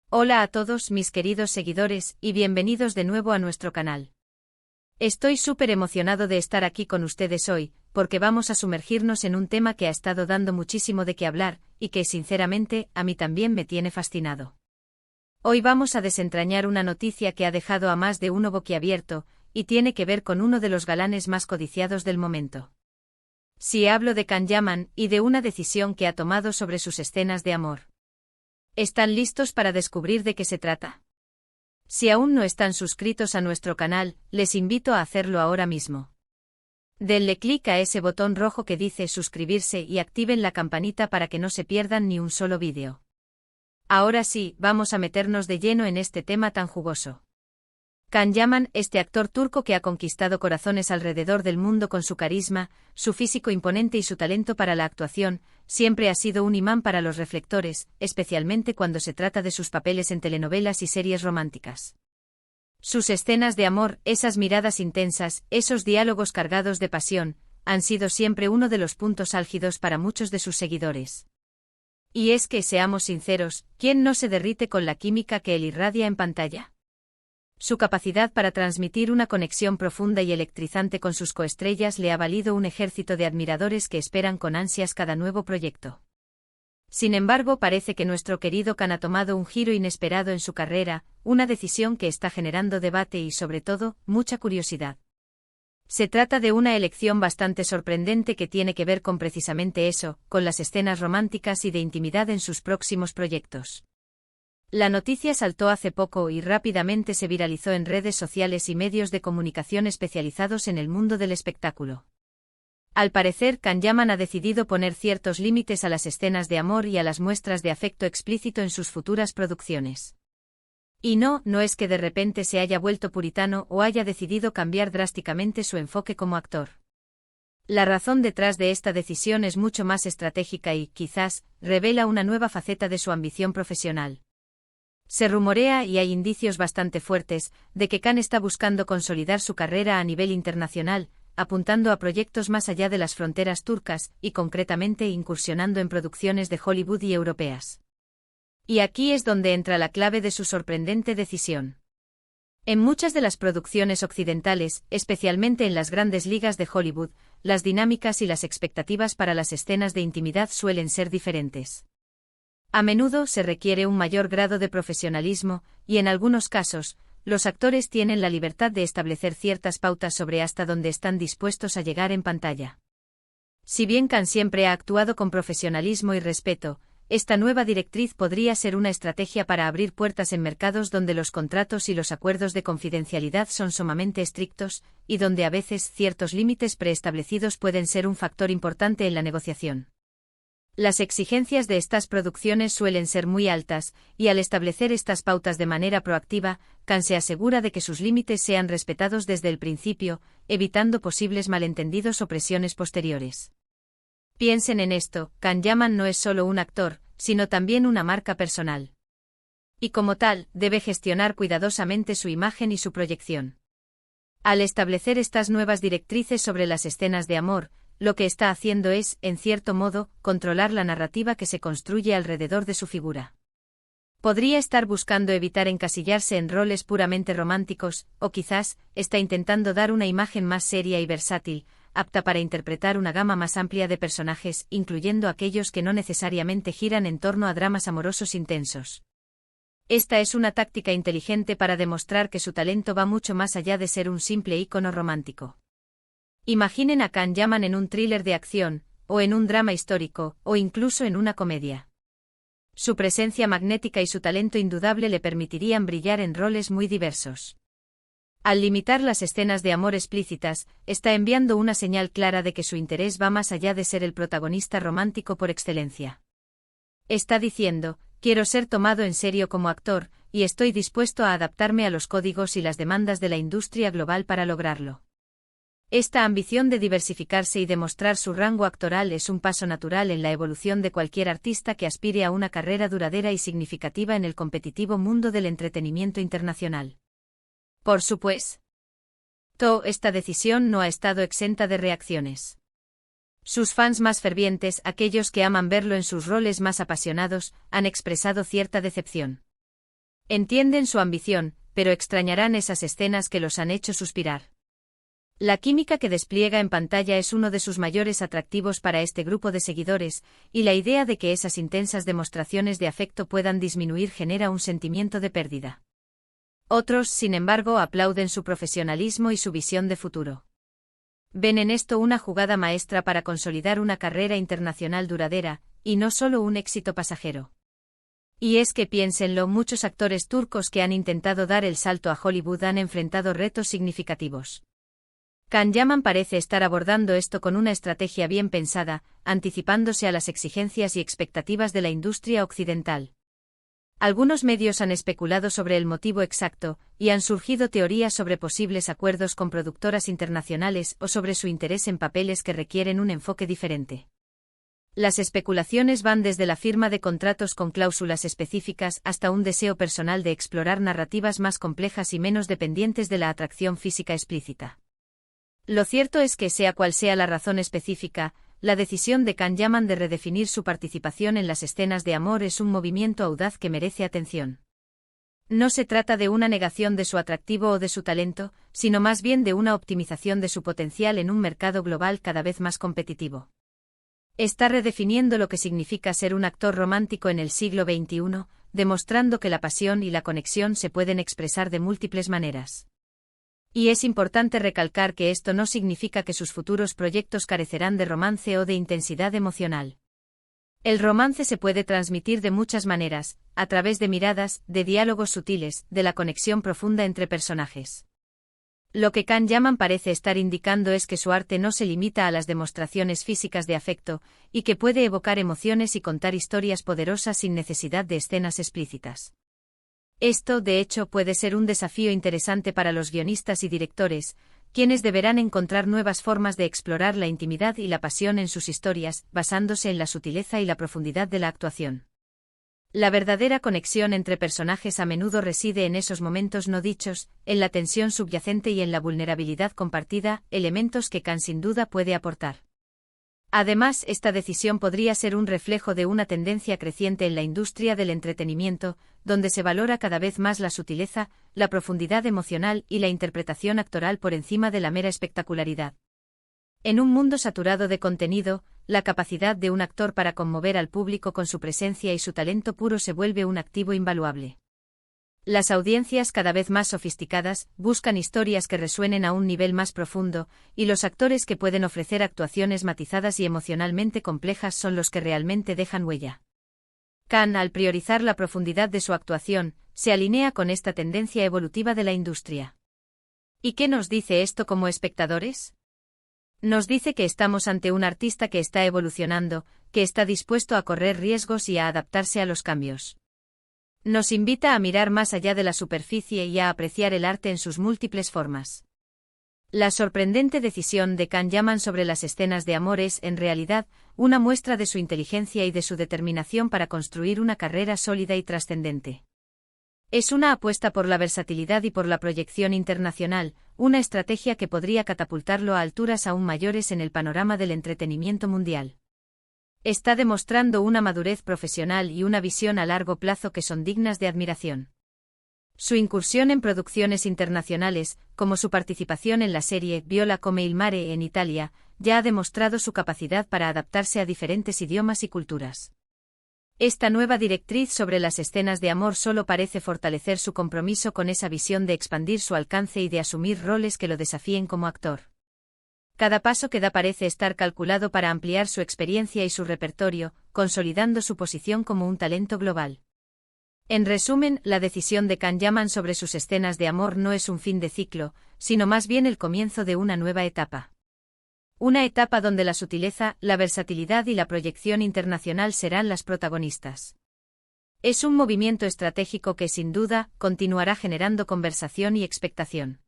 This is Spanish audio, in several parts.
Hola a todos mis queridos seguidores y bienvenidos de nuevo a nuestro canal. Estoy súper emocionado de estar aquí con ustedes hoy, porque vamos a sumergirnos en un tema que ha estado dando muchísimo de qué hablar, y que sinceramente a mí también me tiene fascinado. Hoy vamos a desentrañar una noticia que ha dejado a más de uno boquiabierto, y tiene que ver con uno de los galanes más codiciados del momento. Sí, hablo de Can Yaman y de una decisión que ha tomado sobre sus escenas de amor. ¿Están listos para descubrir de qué se trata? Si aún no están suscritos a nuestro canal, les invito a hacerlo ahora mismo. Denle clic a ese botón rojo que dice suscribirse y activen la campanita para que no se pierdan ni un solo vídeo. Ahora sí, vamos a meternos de lleno en este tema tan jugoso. Can Yaman, este actor turco que ha conquistado corazones alrededor del mundo con su carisma, su físico imponente y su talento para la actuación, siempre ha sido un imán para los reflectores, especialmente cuando se trata de sus papeles en telenovelas y series románticas. Sus escenas de amor, esas miradas intensas, esos diálogos cargados de pasión, han sido siempre uno de los puntos álgidos para muchos de sus seguidores. Y es que, seamos sinceros, ¿quién no se derrite con la química que él irradia en pantalla? Su capacidad para transmitir una conexión profunda y electrizante con sus coestrellas le ha valido un ejército de admiradores que esperan con ansias cada nuevo proyecto. Sin embargo, parece que nuestro querido Can ha tomado un giro inesperado en su carrera, una decisión que está generando debate y, sobre todo, mucha curiosidad. Se trata de una elección bastante sorprendente que tiene que ver con precisamente eso, con las escenas románticas y de intimidad en sus próximos proyectos. La noticia saltó hace poco y rápidamente se viralizó en redes sociales y medios de comunicación especializados en el mundo del espectáculo. Al parecer, Can Yaman ha decidido poner ciertos límites a las escenas de amor y a las muestras de afecto explícito en sus futuras producciones. Y no es que de repente se haya vuelto puritano o haya decidido cambiar drásticamente su enfoque como actor. La razón detrás de esta decisión es mucho más estratégica y, quizás, revela una nueva faceta de su ambición profesional. Se rumorea y hay indicios bastante fuertes de que Can está buscando consolidar su carrera a nivel internacional, apuntando a proyectos más allá de las fronteras turcas y concretamente incursionando en producciones de Hollywood y europeas. Y aquí es donde entra la clave de su sorprendente decisión. En muchas de las producciones occidentales, especialmente en las grandes ligas de Hollywood, las dinámicas y las expectativas para las escenas de intimidad suelen ser diferentes. A menudo se requiere un mayor grado de profesionalismo, y en algunos casos, los actores tienen la libertad de establecer ciertas pautas sobre hasta dónde están dispuestos a llegar en pantalla. Si bien Can siempre ha actuado con profesionalismo y respeto, esta nueva directriz podría ser una estrategia para abrir puertas en mercados donde los contratos y los acuerdos de confidencialidad son sumamente estrictos, y donde a veces ciertos límites preestablecidos pueden ser un factor importante en la negociación. Las exigencias de estas producciones suelen ser muy altas, y al establecer estas pautas de manera proactiva, Can se asegura de que sus límites sean respetados desde el principio, evitando posibles malentendidos o presiones posteriores. Piensen en esto, Can Yaman no es solo un actor, sino también una marca personal. Y como tal, debe gestionar cuidadosamente su imagen y su proyección. Al establecer estas nuevas directrices sobre las escenas de amor, lo que está haciendo es, en cierto modo, controlar la narrativa que se construye alrededor de su figura. Podría estar buscando evitar encasillarse en roles puramente románticos, o quizás, está intentando dar una imagen más seria y versátil, apta para interpretar una gama más amplia de personajes, incluyendo aquellos que no necesariamente giran en torno a dramas amorosos intensos. Esta es una táctica inteligente para demostrar que su talento va mucho más allá de ser un simple ícono romántico. Imaginen a Can Yaman en un thriller de acción, o en un drama histórico, o incluso en una comedia. Su presencia magnética y su talento indudable le permitirían brillar en roles muy diversos. Al limitar las escenas de amor explícitas, está enviando una señal clara de que su interés va más allá de ser el protagonista romántico por excelencia. Está diciendo, quiero ser tomado en serio como actor, y estoy dispuesto a adaptarme a los códigos y las demandas de la industria global para lograrlo. Esta ambición de diversificarse y demostrar su rango actoral es un paso natural en la evolución de cualquier artista que aspire a una carrera duradera y significativa en el competitivo mundo del entretenimiento internacional. Por supuesto, esta decisión no ha estado exenta de reacciones. Sus fans más fervientes, aquellos que aman verlo en sus roles más apasionados, han expresado cierta decepción. Entienden su ambición, pero extrañarán esas escenas que los han hecho suspirar. La química que despliega en pantalla es uno de sus mayores atractivos para este grupo de seguidores, y la idea de que esas intensas demostraciones de afecto puedan disminuir genera un sentimiento de pérdida. Otros, sin embargo, aplauden su profesionalismo y su visión de futuro. Ven en esto una jugada maestra para consolidar una carrera internacional duradera, y no solo un éxito pasajero. Y es que piénsenlo, muchos actores turcos que han intentado dar el salto a Hollywood han enfrentado retos significativos. Can Yaman parece estar abordando esto con una estrategia bien pensada, anticipándose a las exigencias y expectativas de la industria occidental. Algunos medios han especulado sobre el motivo exacto, y han surgido teorías sobre posibles acuerdos con productoras internacionales o sobre su interés en papeles que requieren un enfoque diferente. Las especulaciones van desde la firma de contratos con cláusulas específicas hasta un deseo personal de explorar narrativas más complejas y menos dependientes de la atracción física explícita. Lo cierto es que, sea cual sea la razón específica, la decisión de Can Yaman de redefinir su participación en las escenas de amor es un movimiento audaz que merece atención. No se trata de una negación de su atractivo o de su talento, sino más bien de una optimización de su potencial en un mercado global cada vez más competitivo. Está redefiniendo lo que significa ser un actor romántico en el siglo XXI, demostrando que la pasión y la conexión se pueden expresar de múltiples maneras. Y es importante recalcar que esto no significa que sus futuros proyectos carecerán de romance o de intensidad emocional. El romance se puede transmitir de muchas maneras, a través de miradas, de diálogos sutiles, de la conexión profunda entre personajes. Lo que Can Yaman parece estar indicando es que su arte no se limita a las demostraciones físicas de afecto, y que puede evocar emociones y contar historias poderosas sin necesidad de escenas explícitas. Esto, de hecho, puede ser un desafío interesante para los guionistas y directores, quienes deberán encontrar nuevas formas de explorar la intimidad y la pasión en sus historias, basándose en la sutileza y la profundidad de la actuación. La verdadera conexión entre personajes a menudo reside en esos momentos no dichos, en la tensión subyacente y en la vulnerabilidad compartida, elementos que Can sin duda puede aportar. Además, esta decisión podría ser un reflejo de una tendencia creciente en la industria del entretenimiento, donde se valora cada vez más la sutileza, la profundidad emocional y la interpretación actoral por encima de la mera espectacularidad. En un mundo saturado de contenido, la capacidad de un actor para conmover al público con su presencia y su talento puro se vuelve un activo invaluable. Las audiencias cada vez más sofisticadas buscan historias que resuenen a un nivel más profundo, y los actores que pueden ofrecer actuaciones matizadas y emocionalmente complejas son los que realmente dejan huella. Can, al priorizar la profundidad de su actuación, se alinea con esta tendencia evolutiva de la industria. ¿Y qué nos dice esto como espectadores? Nos dice que estamos ante un artista que está evolucionando, que está dispuesto a correr riesgos y a adaptarse a los cambios. Nos invita a mirar más allá de la superficie y a apreciar el arte en sus múltiples formas. La sorprendente decisión de Can Yaman sobre las escenas de amor es, en realidad, una muestra de su inteligencia y de su determinación para construir una carrera sólida y trascendente. Es una apuesta por la versatilidad y por la proyección internacional, una estrategia que podría catapultarlo a alturas aún mayores en el panorama del entretenimiento mundial. Está demostrando una madurez profesional y una visión a largo plazo que son dignas de admiración. Su incursión en producciones internacionales, como su participación en la serie Viola come il mare en Italia, ya ha demostrado su capacidad para adaptarse a diferentes idiomas y culturas. Esta nueva directriz sobre las escenas de amor solo parece fortalecer su compromiso con esa visión de expandir su alcance y de asumir roles que lo desafíen como actor. Cada paso que da parece estar calculado para ampliar su experiencia y su repertorio, consolidando su posición como un talento global. En resumen, la decisión de Can Yaman sobre sus escenas de amor no es un fin de ciclo, sino más bien el comienzo de una nueva etapa. Una etapa donde la sutileza, la versatilidad y la proyección internacional serán las protagonistas. Es un movimiento estratégico que, sin duda, continuará generando conversación y expectación.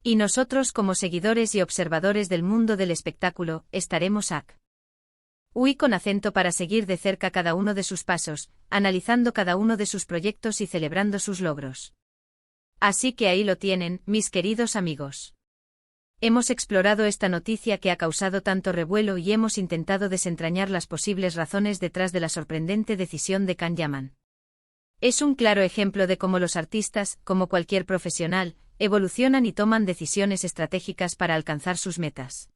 Y nosotros, como seguidores y observadores del mundo del espectáculo, estaremos con acento para seguir de cerca cada uno de sus pasos, analizando cada uno de sus proyectos y celebrando sus logros. Así que ahí lo tienen, mis queridos amigos. Hemos explorado esta noticia que ha causado tanto revuelo y hemos intentado desentrañar las posibles razones detrás de la sorprendente decisión de Can Yaman. Es un claro ejemplo de cómo los artistas, como cualquier profesional, evolucionan y toman decisiones estratégicas para alcanzar sus metas.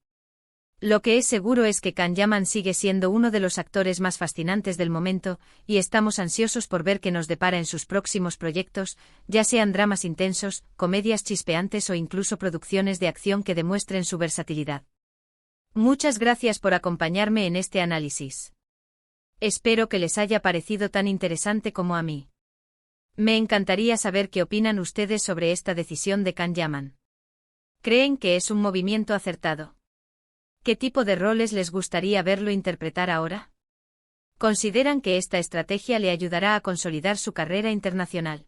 Lo que es seguro es que Can Yaman sigue siendo uno de los actores más fascinantes del momento, y estamos ansiosos por ver qué nos depara en sus próximos proyectos, ya sean dramas intensos, comedias chispeantes o incluso producciones de acción que demuestren su versatilidad. Muchas gracias por acompañarme en este análisis. Espero que les haya parecido tan interesante como a mí. Me encantaría saber qué opinan ustedes sobre esta decisión de Can Yaman. ¿Creen que es un movimiento acertado? ¿Qué tipo de roles les gustaría verlo interpretar ahora? ¿Consideran que esta estrategia le ayudará a consolidar su carrera internacional?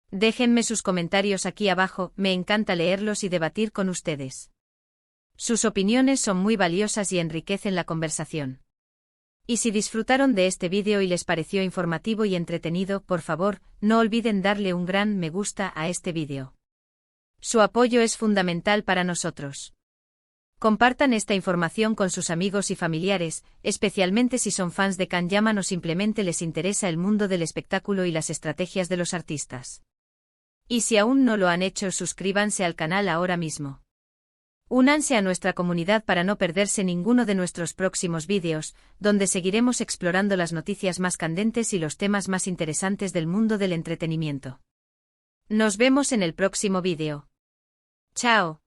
Déjenme sus comentarios aquí abajo, me encanta leerlos y debatir con ustedes. Sus opiniones son muy valiosas y enriquecen la conversación. Y si disfrutaron de este vídeo y les pareció informativo y entretenido, por favor, no olviden darle un gran me gusta a este vídeo. Su apoyo es fundamental para nosotros. Compartan esta información con sus amigos y familiares, especialmente si son fans de Can Yaman o simplemente les interesa el mundo del espectáculo y las estrategias de los artistas. Y si aún no lo han hecho, suscríbanse al canal ahora mismo. Únanse a nuestra comunidad para no perderse ninguno de nuestros próximos vídeos, donde seguiremos explorando las noticias más candentes y los temas más interesantes del mundo del entretenimiento. Nos vemos en el próximo vídeo. Chao.